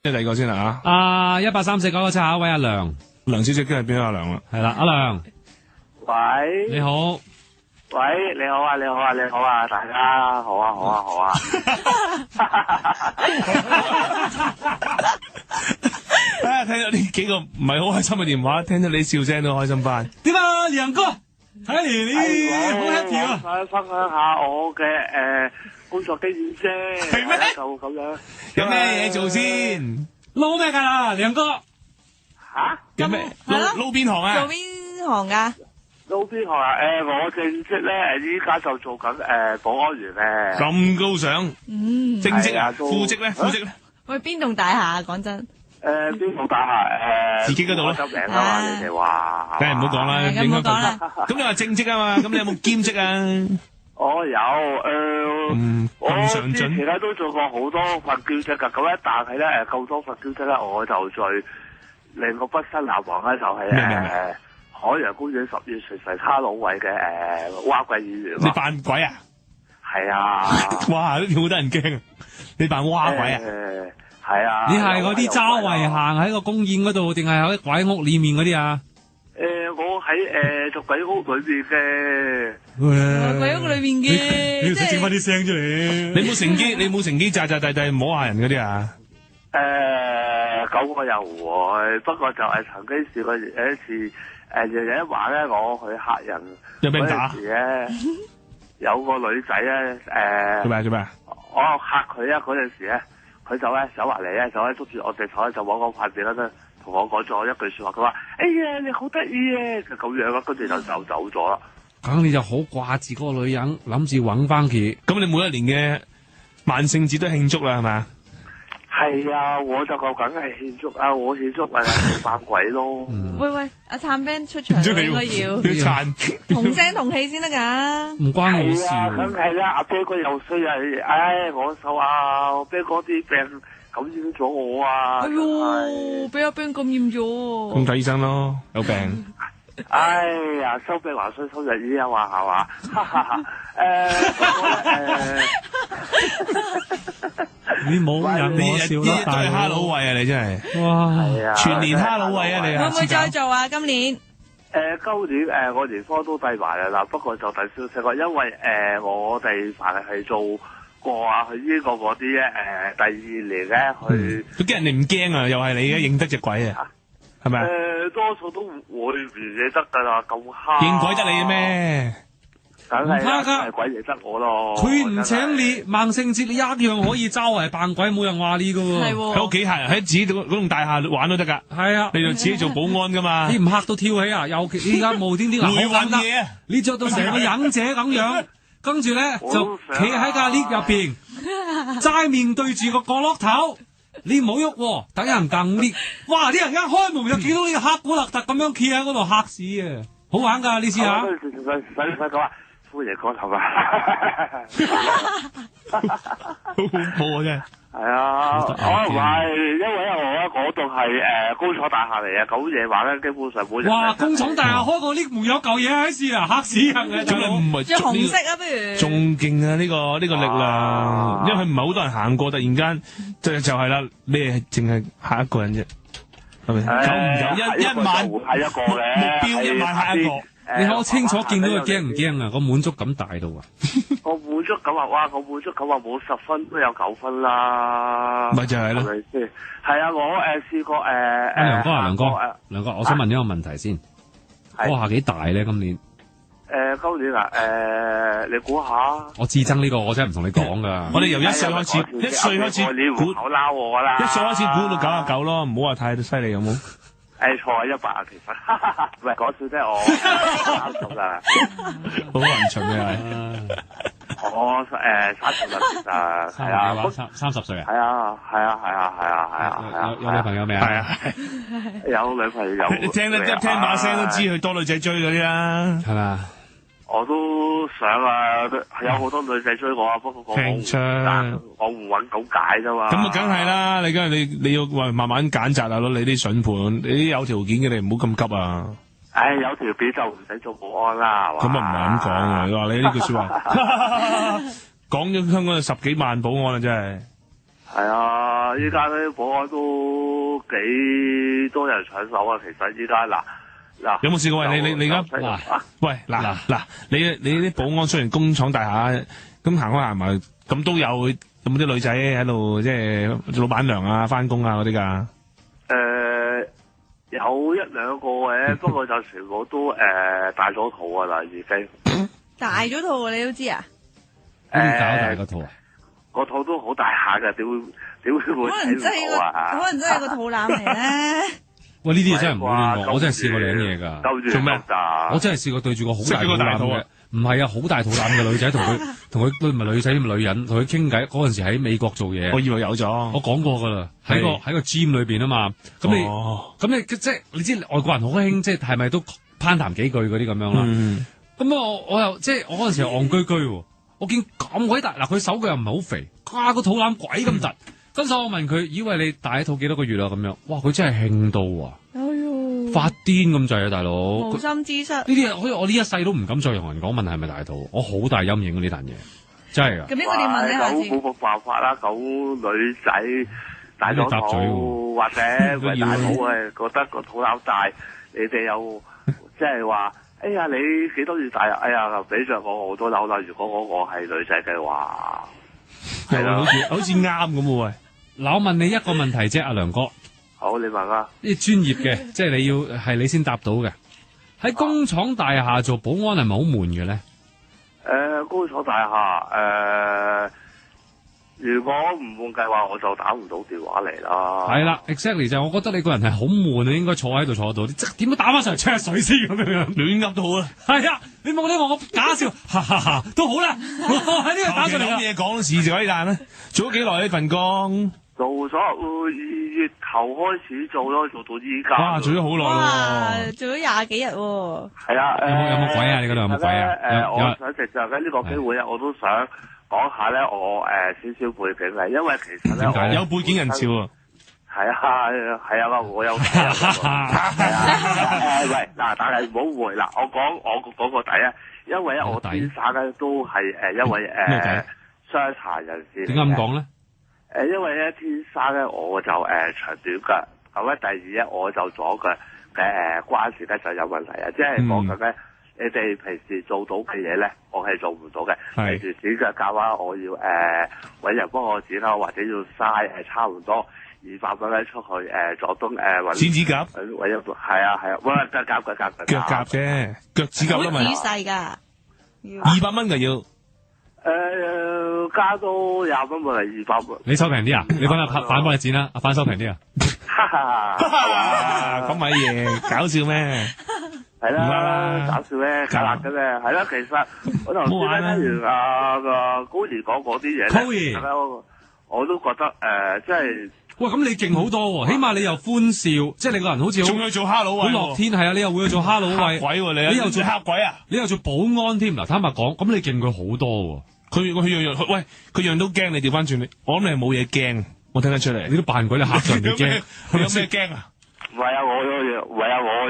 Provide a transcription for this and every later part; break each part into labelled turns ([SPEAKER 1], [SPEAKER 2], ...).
[SPEAKER 1] 第二個先啦
[SPEAKER 2] 183499下一位阿梁
[SPEAKER 1] 梁小姐今日變咗阿梁啦，
[SPEAKER 2] 係啦，阿梁，
[SPEAKER 3] 喂，
[SPEAKER 2] 你好，
[SPEAKER 3] 喂，你好啊，你好啊，你好啊，大家好啊，好啊，好啊。
[SPEAKER 1] 聽到呢幾個唔係好開心嘅電話，聽到你笑聲都開心翻。
[SPEAKER 2] 點啊，梁哥，睇嚟你好 happy 啊！
[SPEAKER 3] 我想分享下我嘅工作經驗啫，
[SPEAKER 1] 係咩
[SPEAKER 3] 就咁樣。
[SPEAKER 1] 有咩嘢做先？
[SPEAKER 2] 撈咩㗎啦，梁哥？
[SPEAKER 3] 吓？
[SPEAKER 1] 有咩
[SPEAKER 4] 係咯
[SPEAKER 1] 撈邊行啊？
[SPEAKER 4] 做邊行噶？
[SPEAKER 3] 撈邊行啊？我正職咧，依家就做緊保安員咧。
[SPEAKER 1] 咁高尚，正職啊？
[SPEAKER 3] 都
[SPEAKER 1] 副職咧？副職咧？
[SPEAKER 4] 喂，邊棟大廈啊？講真，
[SPEAKER 3] 邊度大廈？
[SPEAKER 1] 自己嗰度咯
[SPEAKER 3] 執名啊嘛，你哋話。
[SPEAKER 1] 梗係唔好講啦，
[SPEAKER 4] 咁
[SPEAKER 1] 影響
[SPEAKER 4] 唔好講啦。
[SPEAKER 1] 咁你話正職啊嘛？咁你有冇兼職啊？
[SPEAKER 3] 我有我
[SPEAKER 1] 咁上
[SPEAKER 3] 之前
[SPEAKER 1] 進。
[SPEAKER 3] 咧都做過好多份兼職㗎，咁咧但係咧夠多份兼職咧，我就最令我畢生難忘咧，就係
[SPEAKER 1] 咩
[SPEAKER 3] 海洋公園12月隨卡老位嘅蛙鬼演員
[SPEAKER 1] 你
[SPEAKER 3] 咯。
[SPEAKER 1] 扮鬼啊？
[SPEAKER 3] 係啊，
[SPEAKER 1] 哇！呢條好得人驚啊！你扮蛙鬼啊？
[SPEAKER 3] 係啊。
[SPEAKER 2] 你係嗰啲周圍行喺個公園嗰度，定係喺鬼屋裏面嗰啲啊？
[SPEAKER 3] 我喺做鬼屋裏面嘅。
[SPEAKER 4] 鬼屋裏面嘅，
[SPEAKER 2] 你要
[SPEAKER 4] 即係
[SPEAKER 2] 整翻啲聲出嚟。
[SPEAKER 1] 你冇乘機，你冇乘機詐詐諦諦摸下人嗰啲啊？
[SPEAKER 3] 咁我又唔會，不過就係曾經試過有一次日日一晚咧，我去嚇人嗰
[SPEAKER 1] 有俾人打
[SPEAKER 3] 陣時咧，有個女仔咧
[SPEAKER 1] 做咩啊？
[SPEAKER 3] 我嚇佢啊嗰陣時咧，佢就咧走埋嚟咧，就咧捉住我隻手咧，就往我塊面嗰度同我講咗一句説話，佢話：哎呀，你好得意啊！就咁樣啦，跟住就走咗啦。
[SPEAKER 2] 咁你就好掛住嗰個女人，諗住揾翻佢。
[SPEAKER 1] 咁你每一年嘅萬聖節都慶祝啦，係咪？
[SPEAKER 3] 係啊，我就梗係慶祝啊！我慶祝咪做扮鬼咯。
[SPEAKER 4] 喂喂，阿燦 band 出場應該要
[SPEAKER 1] 要撐。
[SPEAKER 4] 同聲同氣先得㗎。
[SPEAKER 2] 唔關我
[SPEAKER 3] 係啊，梗
[SPEAKER 2] 事。
[SPEAKER 3] 係啦！阿啤哥又衰啊！唉，我手啊，我啤哥啲病感染咗我啊！
[SPEAKER 4] 哎喲，俾阿 band 感染咗。
[SPEAKER 1] 咁睇醫生咯，有病。
[SPEAKER 3] 哎呀，收病還衰，收日醫啊嘛，係嘛？
[SPEAKER 2] 你冇引
[SPEAKER 1] 你
[SPEAKER 2] 我笑
[SPEAKER 1] 日日都係哈佬
[SPEAKER 2] 佬。
[SPEAKER 1] 喂啊！你真係
[SPEAKER 2] 哇！
[SPEAKER 3] 係啊，
[SPEAKER 1] 全年哈佬喂啊！你啊，
[SPEAKER 4] 會唔會再做啊？今年
[SPEAKER 3] 今年我年科都遞埋啦，不過就遞少少個，因為我哋凡係做過啊，去英國嗰啲咧第二年咧去
[SPEAKER 1] 都驚人哋唔驚啊！又係你嘅認得隻鬼啊？係咪啊？
[SPEAKER 3] 多數都唔會唔認得㗎啦，咁蝦
[SPEAKER 1] 認鬼得你咩？
[SPEAKER 3] 梗係
[SPEAKER 2] 唔怕㗎
[SPEAKER 3] 係鬼認得我咯。
[SPEAKER 2] 佢唔請你，萬聖節你一樣可以周圍扮鬼，冇人話你噶喎。
[SPEAKER 4] 係
[SPEAKER 1] 喺屋企係喺自己嗰棟大廈玩都得㗎。
[SPEAKER 2] 係啊，
[SPEAKER 1] 你就自己做保安㗎嘛？
[SPEAKER 2] 你唔嚇到跳起啊？尤其依家無端端嗱，
[SPEAKER 1] 會
[SPEAKER 2] 好簡單，
[SPEAKER 1] 揾嘢啊！
[SPEAKER 2] 你着到成個忍者咁樣，跟住咧就企喺架 lift 入邊，齋面對住個角落頭，你唔好喐喎，等人撳 lift。哇！啲人一開門就見到你黑古勒特咁樣企喺嗰度嚇死啊！好玩㗎，你試下。
[SPEAKER 3] 使講啊，歡迎光臨啊！
[SPEAKER 1] 好恐怖啊！真係。
[SPEAKER 3] 係啊，我唔係，因為我嗰度係工廠大廈嚟嘅，咁夜晚咧基本上每日。
[SPEAKER 2] 哇！工廠大廈開個 lift 門有嚿嘢喺處啊，嚇死人嘅大佬。
[SPEAKER 1] 咁你唔係
[SPEAKER 4] 着紅色啊，不如
[SPEAKER 1] 仲勁啊！呢個力量，因為佢唔係好多人行過，突然間就係啦，你係淨係嚇一個人啫，係咪？久唔久一晚
[SPEAKER 3] 係一個嘅
[SPEAKER 1] 目標一晚嚇一個。
[SPEAKER 2] 你好清楚見到佢驚唔驚啊？個滿足感大到啊！
[SPEAKER 3] 個滿足感啊！哇！個滿足感啊，冇10分都有9分啦。
[SPEAKER 1] 咪就係咯。
[SPEAKER 3] 係咪先？係啊，我試過
[SPEAKER 2] 梁哥啊，梁哥，我想問一個問題先，
[SPEAKER 3] 係
[SPEAKER 2] 嗰下幾大咧？今年
[SPEAKER 3] 今年啊你估下？
[SPEAKER 2] 我至憎呢個，我真係唔同你講噶。
[SPEAKER 1] 我哋由1歲開始，1歲開始
[SPEAKER 3] 你
[SPEAKER 1] 估，
[SPEAKER 3] 好撈我啦
[SPEAKER 1] 1歲開始估到99咯，唔好話太犀利，有冇？
[SPEAKER 3] 錯啊，100啊，其實唔係講笑啫，我30啦，
[SPEAKER 1] 好混巡嘅係。
[SPEAKER 3] 我30啦，其實係啊，
[SPEAKER 2] 30歲啊？
[SPEAKER 3] 係啊，係啊，係啊，係啊，係啊，係啊，
[SPEAKER 2] 有女朋友未啊？
[SPEAKER 1] 係啊，
[SPEAKER 3] 有女朋友。
[SPEAKER 1] 你聽把聲都知佢多女仔追嗰啲啦。
[SPEAKER 2] 係嘛？
[SPEAKER 3] 我都想啊，有好多女仔追我啊，不過我
[SPEAKER 1] 聽出
[SPEAKER 3] 我唔揾咁解啫嘛。
[SPEAKER 1] 咁啊，梗係啦！你梗係你要話慢慢揀擇啊，攞你啲筍盤，你啲有條件嘅，你唔好咁急啊！
[SPEAKER 3] 唉，有條件就唔使做保安啦，係嘛？
[SPEAKER 1] 咁啊唔係咁講啊！你話你呢句説話，講咗香港有10幾萬保安啊，真係。
[SPEAKER 3] 係啊，依家啲保安都幾多人搶手啊！其實依家嗱，
[SPEAKER 1] 有冇試過？你而家喂嗱，你啲保安雖然工廠大廈咁行開行埋，咁都有冇啲女仔喺度即係老闆娘啊、翻工啊嗰啲㗎？
[SPEAKER 3] 有一兩個嘅，不過就全部都戴咗套㗎啦，已經
[SPEAKER 4] 大咗套你都知啊？
[SPEAKER 2] 點搞大個套啊？
[SPEAKER 3] 個肚都好大下㗎，點會
[SPEAKER 4] 可能真係個肚腩嚟咧。
[SPEAKER 2] 喂，呢啲嘢真係唔好亂講，我真係試過領嘢㗎。
[SPEAKER 3] 做咩？
[SPEAKER 2] 我真係試過對住個好大肚腩嘅，唔係啊，好大肚腩嘅女仔同佢唔係女仔，女人同佢傾偈嗰陣時喺美國做嘢。
[SPEAKER 1] 我以為有咗，
[SPEAKER 2] 我講過㗎啦，喺個 gym 裏邊啊嘛。咁你即係你知外國人好興，即係咪都攀談幾句嗰啲咁樣啦？咁我又即係我嗰陣時戇居居喎。我見咁鬼大，嗱佢手腳又唔係好肥，個肚腩鬼咁突，跟住我問佢，以為你大肚幾多個月啦咁樣，哇佢真係興到啊，
[SPEAKER 4] 哎呦，
[SPEAKER 2] 發癲咁滯啊大佬，
[SPEAKER 4] 無心之失。
[SPEAKER 2] 呢啲嘢我呢一世都唔敢再同人講問係咪大肚，我好大陰影呢壇嘢，真係噶。
[SPEAKER 4] 咁呢個點問咧？下次
[SPEAKER 3] 狗冇辦法啦，狗女仔大咗肚，或者佢大肚覺得個肚腩大，你哋又即係話。哎呀，你幾多月大啊？哎呀，俾着我都嬲啦！如果我係女仔嘅話，
[SPEAKER 1] 係啦，好似啱咁喎喂。
[SPEAKER 2] 嗱，我問你一個問題啫，阿梁哥。
[SPEAKER 3] 好，你問啦。
[SPEAKER 2] 呢專業嘅，即係你要係你先答到嘅。喺工廠大廈做保安係咪好悶嘅咧？
[SPEAKER 3] 工廠大廈如果唔換計劃，我就打唔到電話嚟啦。
[SPEAKER 2] 係啦 ，exactly 就係我覺得你個人係好悶啊，應該坐喺度坐到，點樣打翻上嚟吹下水先咁樣，
[SPEAKER 1] 亂噏都好啦。
[SPEAKER 2] 係啊，你望我假笑，哈哈哈，都好啦。喺呢度打上嚟
[SPEAKER 1] 有嘢講事就可以爛啦。做咗幾耐呢份工？
[SPEAKER 3] 做咗2月頭開始做咯，做到依家。
[SPEAKER 1] 哇，做咗好耐
[SPEAKER 4] 哇，做咗20幾日喎。
[SPEAKER 3] 係啊，
[SPEAKER 2] 有冇鬼啊？你嗰度有冇鬼啊？
[SPEAKER 3] 我想藉着緊呢個機會咧，我都想講下咧，我少少背景嘅，因為其實咧
[SPEAKER 1] 有背景人潮啊。
[SPEAKER 3] 係啊，我有係啊。喂，嗱，但係唔好誤會啦，我講個底啊，因為咧我天生咧都係一位傷殘人士。
[SPEAKER 2] 點解咁講咧？
[SPEAKER 3] 因為咧天生咧我就長短腳，咁咧第二咧我就左腳嘅關節咧就有問題啊，即係講緊咧。你哋平時做到嘅嘢咧，我係做唔到嘅。譬如剪腳甲啊，我要揾人幫我剪啦，或者要嘥差唔多200蚊咧出去佐敦揾
[SPEAKER 1] 剪指甲，
[SPEAKER 3] 揾一係啊，揾腳甲
[SPEAKER 1] 腳甲啫，腳趾甲啦嘛。
[SPEAKER 4] 好仔細㗎
[SPEAKER 1] ，200蚊㗎要。
[SPEAKER 3] 加多20蚊咪係200蚊。
[SPEAKER 2] 你收平啲啊？你講阿反幫你剪啦，阿反收平啲啊？
[SPEAKER 1] 咁咪嘢搞笑咩？
[SPEAKER 3] 係啦，搞笑咩？搞辣嘅咩？係啦，其實我頭先咧聽完阿高兒講嗰啲嘢咧，我都覺得即係
[SPEAKER 2] 喂，咁你勁好多喎！起碼你又歡笑，即係你個人好似
[SPEAKER 1] 仲去做哈佬
[SPEAKER 2] 好樂天，係啊！你又會去做哈佬位
[SPEAKER 1] 鬼喎你又做黑鬼啊！
[SPEAKER 2] 你又做保安添嗱，坦白講，咁你勁佢好多喎。
[SPEAKER 1] 佢樣佢樣都驚你調翻轉你，我諗你係冇嘢驚，我聽得出嚟。
[SPEAKER 2] 你都扮鬼，你嚇咗人哋驚，
[SPEAKER 1] 你有咩驚啊？
[SPEAKER 3] 唔係啊，我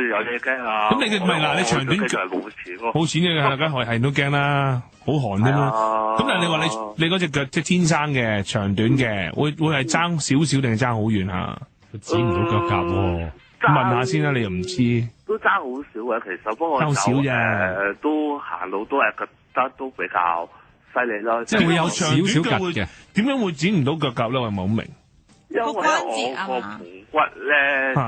[SPEAKER 3] 有嘢驚啊！
[SPEAKER 1] 咁你唔係嗱，你長短腳
[SPEAKER 3] 冇錢喎，
[SPEAKER 1] 冇錢嘅，梗係人都驚啦，好寒添啦。咁但係你話你嗰隻腳即係天生嘅長短嘅，會係爭少少定係爭好遠嚇？
[SPEAKER 2] 剪唔到腳甲喎。
[SPEAKER 1] 問下先啦，你又唔知。
[SPEAKER 3] 都爭好少嘅，其實不過
[SPEAKER 1] 爭少啫。
[SPEAKER 3] 都行路都係覺得都比較犀利咯。
[SPEAKER 2] 即係會有少少腳嘅。
[SPEAKER 1] 點解會剪唔到腳甲咧？我唔係好明。
[SPEAKER 3] 因為我個盆骨咧就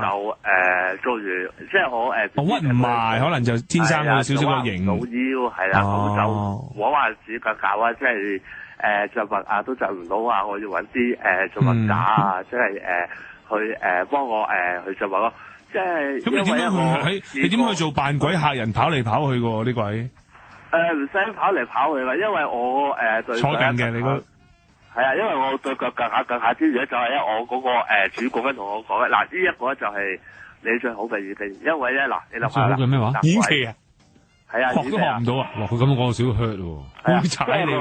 [SPEAKER 3] 做完，即係我
[SPEAKER 1] 屈唔埋，可能就天生有少少個型。
[SPEAKER 3] 老腰係啦，咁就冇話指腳甲啊，即係著襪啊都著唔到啊，我要揾啲著襪架啊，即係去幫我去著襪咯。即係
[SPEAKER 1] 咁你點去做扮鬼嚇人跑嚟跑去喎？呢鬼
[SPEAKER 3] 唔使跑嚟跑去啦，因為我對
[SPEAKER 1] 坐緊嘅你個。
[SPEAKER 3] 係啊，因為我對腳下之餘咧，就係我嗰個主管咧同我講嘅，嗱呢一個就係你最好嘅演技，因為咧嗱你諗下啦，
[SPEAKER 2] 咩話？
[SPEAKER 1] 演技啊，
[SPEAKER 3] 係啊，
[SPEAKER 1] 學都學唔到啊！
[SPEAKER 2] 哇，佢咁樣講少 hurt 喎，
[SPEAKER 3] 好踩你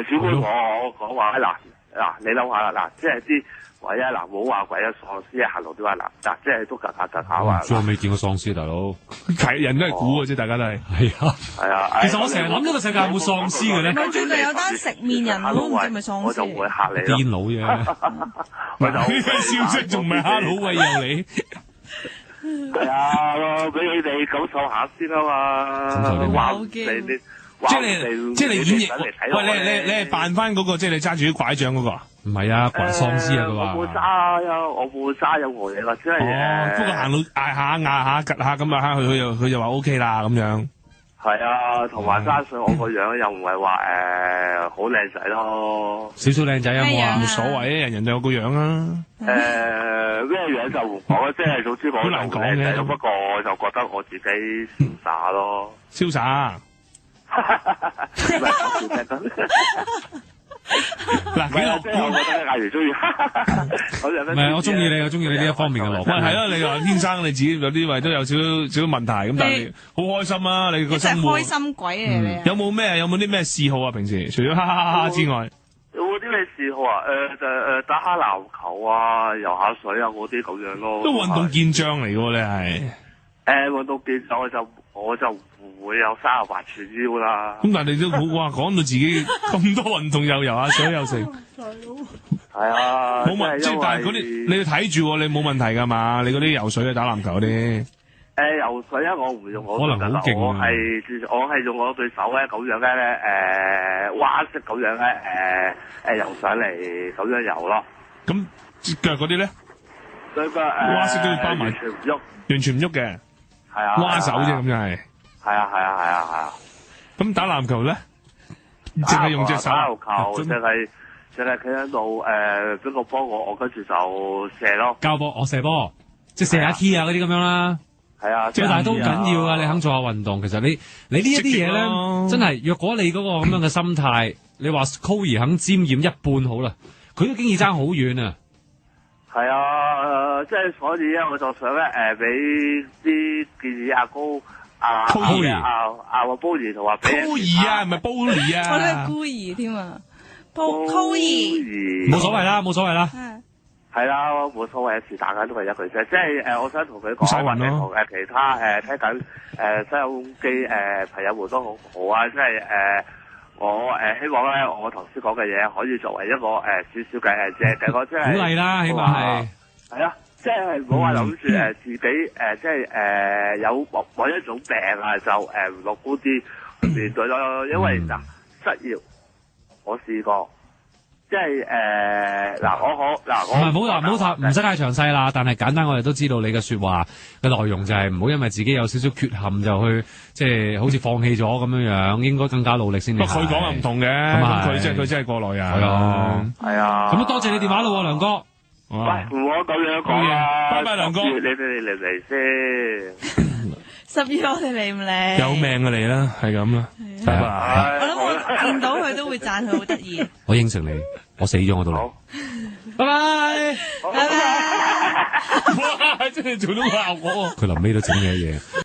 [SPEAKER 3] 主管我講話嗱，嗱，你諗下啦，嗱，即係啲鬼啊，嗱，冇話鬼啊，喪屍啊，行路都話嗱，即係都夾下話。
[SPEAKER 2] 我未見過喪屍，大佬。
[SPEAKER 1] 係人都係估嘅啫，大家都係。
[SPEAKER 2] 係啊，
[SPEAKER 3] 係啊。
[SPEAKER 2] 其實我成日諗呢個世界有冇喪屍嘅咧？
[SPEAKER 4] 唔係最近有單食麵人佬，唔知係咪喪屍？
[SPEAKER 3] 我就會嚇你咯。
[SPEAKER 2] 癲佬啫。
[SPEAKER 3] 我就
[SPEAKER 1] 呢個消息仲未哈佬喂又你。
[SPEAKER 3] 係啊，俾你哋感受下先啊嘛。
[SPEAKER 2] 感受啲咩
[SPEAKER 3] 話
[SPEAKER 4] 好驚
[SPEAKER 1] 即係你演繹，喂，你係扮翻嗰個，即係你揸住啲拐杖嗰個啊？
[SPEAKER 2] 唔係啊，扮喪屍啊佢話。
[SPEAKER 3] 我冇揸我冇揸任何嘢啦，即係
[SPEAKER 1] 不過行路嗌下趌下咁啊，佢就話 OK 啦咁樣。
[SPEAKER 3] 係啊，同埋加上我個樣又唔係話好靚仔咯。
[SPEAKER 2] 少少靚仔有冇啊？
[SPEAKER 1] 冇所謂啊，人人都有個樣啊。
[SPEAKER 3] 咩樣就唔講啦，即係總之我
[SPEAKER 1] 好難講嘅
[SPEAKER 3] 不過我就覺得我自己瀟灑咯。
[SPEAKER 1] 瀟灑。嗱，幾樂觀，
[SPEAKER 3] 我覺得阿爺中意，
[SPEAKER 2] 唔係我中意你，我中意你呢一方面嘅樂觀。
[SPEAKER 1] 係咯，你話天生你自己有啲位都有少少問題咁，但係你好開心啊！你個生活
[SPEAKER 4] 開心鬼嚟你啊！
[SPEAKER 1] 有冇啲咩嗜好啊？平時除咗哈哈哈之外，
[SPEAKER 3] 有冇啲咩嗜好啊？就打下籃球啊，游下水啊，嗰啲咁樣咯。
[SPEAKER 1] 都運動健將嚟嘅喎，你係
[SPEAKER 3] 運動健將我就唔會有38寸腰啦。
[SPEAKER 1] 咁但係你都好哇，講到自己咁多運動又游下水又成，
[SPEAKER 3] 係啊，
[SPEAKER 1] 冇問，即係但係嗰啲你要睇住，你冇問題㗎嘛？你嗰啲游水啊、打籃球嗰啲。
[SPEAKER 3] 游水啊，我唔用我
[SPEAKER 2] 可能好勁啊！
[SPEAKER 3] 我係用我對手咧咁樣咧蛙式咁樣咧游上嚟咁樣游咯。
[SPEAKER 1] 咁腳嗰啲咧？
[SPEAKER 3] 對個
[SPEAKER 1] 蛙式都要包埋，
[SPEAKER 3] 完全唔喐，
[SPEAKER 1] 完全唔喐嘅。
[SPEAKER 3] 係啊，
[SPEAKER 1] 蛙手啫，咁就係。
[SPEAKER 3] 係啊。
[SPEAKER 1] 咁打籃球咧，淨係用隻手。
[SPEAKER 3] 打籃球淨係企喺度俾個波我跟住就射咯。
[SPEAKER 2] 交波我射波，即係射下 key 啊嗰啲咁樣啦。
[SPEAKER 3] 係啊，
[SPEAKER 2] 但係都緊要啊！你肯做下運動，其實你呢一啲嘢咧，真係若果你嗰個咁樣嘅心態，你話 Coir 肯沾染一半好啦，佢都經已爭好遠啊！
[SPEAKER 3] 係啊，即係所以咧，我就想咧俾啲建議阿高阿波兒同話俾
[SPEAKER 1] Coir啊，唔係 Bully 啊，
[SPEAKER 4] 我都係孤兒添啊，Coir
[SPEAKER 2] 冇所謂啦，冇所謂啦。
[SPEAKER 3] 係啦，冇所謂，一次打緊都係一句啫。即係我想同佢講，或者同其他聽緊收音機朋友們都好啊！即係我希望咧，我頭先講嘅嘢可以作為一個少少嘅即係
[SPEAKER 2] 鼓勵啦，起碼係。
[SPEAKER 3] 係啊，即係唔好話諗住自己即係有某一種病啊，就唔樂觀啲面對咯。因為嗱失業，我試過。即係我唔使太詳細啦，但係簡單我哋都知道你嘅說話嘅內容就係唔好因為自己有少少缺陷就去即係好似放棄咗咁樣樣，應該更加努力先。
[SPEAKER 1] 不過佢講係唔同嘅，佢真係過來人。係啊。
[SPEAKER 2] 咁多謝你電話咯，梁哥。
[SPEAKER 3] 喂，唔好咁樣講啊！
[SPEAKER 1] 拜拜，梁哥。
[SPEAKER 3] 你哋嚟唔嚟先
[SPEAKER 4] ？10月我哋嚟唔嚟？
[SPEAKER 1] 有命嘅嚟啦，係咁啦。拜拜。
[SPEAKER 4] 我諗我見到佢都會讚佢好得意。
[SPEAKER 2] 我應承你，我死咗我都嚟。拜拜，
[SPEAKER 4] 拜拜。
[SPEAKER 1] 哇！真係做到效果。
[SPEAKER 2] 佢臨尾都整嘢嘢。